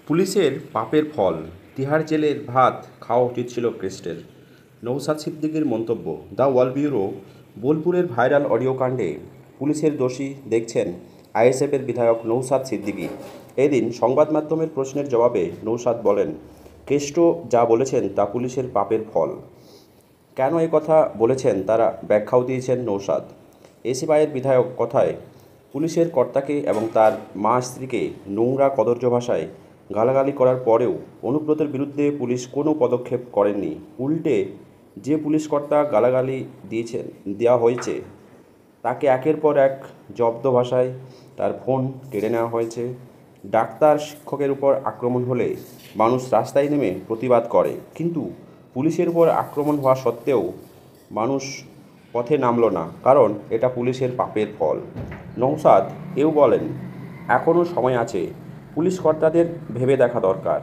পুলিশের পাপের ফল, তিহার জেলের ভাত খাওয়া উচিত ছিল কেস্টের। নওশাদ সিদ্দিকীর মন্তব্য। The wall bureau. বোলপুরের ভাইরাল অডিও কাণ্ডে পুলিশের দোষী দেখছেন আইএসএফের বিধায়ক নওশাদ সিদ্দিকী। এদিন সংবাদ মাধ্যমের প্রশ্নের জবাবে নওশাদ বলেন, কেষ্ট যা বলেছেন তা পুলিশের পাপের ফল। কেন কথা বলেছেন তারা ব্যাখ্যাও দিয়েছেন নওশাদ। এসিআইয়ের বিধায়ক কথায় পুলিশের কর্তাকে এবং তার মা স্ত্রীকে নোংরা কদর্য ভাষায় গালাগালি করার পরেও অনুব্রতের বিরুদ্ধে পুলিশ কোনো পদক্ষেপ করেননি। উল্টে যে পুলিশ কর্তা গালাগালি দেওয়া হয়েছে তাকে একের পর এক জব্দ ভাষায় তার ফোন কেড়ে নেওয়া হয়েছে। ডাক্তার শিক্ষকের উপর আক্রমণ হলে মানুষ রাস্তায় নেমে প্রতিবাদ করে, কিন্তু পুলিশের উপর আক্রমণ হওয়া সত্ত্বেও মানুষ পথে নামল না, কারণ এটা পুলিশের পাপের ফল। নওশাদ এও বলেন, এখনও সময় আছে, পুলিশ কর্তাদের ভেবে দেখা দরকার।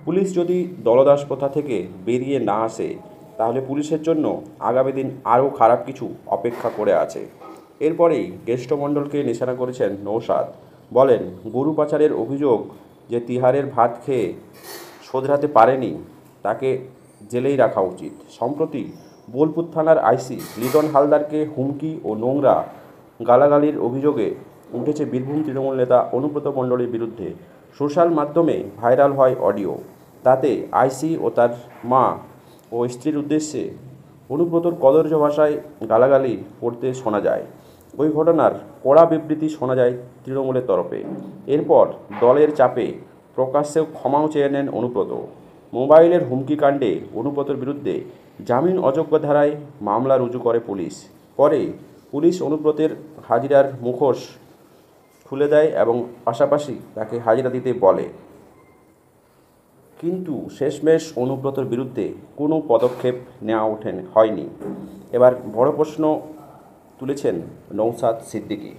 পুলিশ যদি দলদাস প্রথা থেকে বেরিয়ে না আসে তাহলে পুলিশের জন্য আগামী দিন আরও খারাপ কিছু অপেক্ষা করে আছে। এরপরেই কেষ্টমণ্ডলকে নিশানা করেছেন নওশাদ। বলেন, গরু পাচারের অভিযোগ যে তিহারের ভাত খেয়ে শোধরাতে পারেনি তাকে জেলেই রাখা উচিত। সম্প্রতি বোলপুর থানার আইসি লিটন হালদারকে হুমকি ও নোংরা গালাগালির অভিযোগে উঠেছে বীরভূম তৃণমূল নেতা অনুব্রত মণ্ডলের বিরুদ্ধে। সোশ্যাল মাধ্যমে ভাইরাল হয় অডিও। তাতে আইসি ও তার মা ও স্ত্রীর উদ্দেশ্যে অনুব্রতর কদর্য ভাষায় গালাগালি করতে শোনা যায়। ওই ঘটনার কড়া বিবৃতি শোনা যায় তৃণমূলের তরফে। এরপর দলের চাপে প্রকাশ্যেও ক্ষমাও চেয়ে নেন অনুব্রত। মোবাইলের হুমকি কাণ্ডে অনুব্রতর বিরুদ্ধে জামিন অযোগ্য ধারায় মামলা রুজু করে পুলিশ। পরে পুলিশ অনুব্রতের হাজিরার মুখোশ খুলে দেয় এবং পাশাপাশি তাকে হাজিরা দিতে বলে, কিন্তু শেষমেশ অনুব্রতর বিরুদ্ধে কোনো পদক্ষেপ নেওয়া হয়নি। এবার বড় প্রশ্ন তুলেছেন নওশাদ সিদ্দিকী।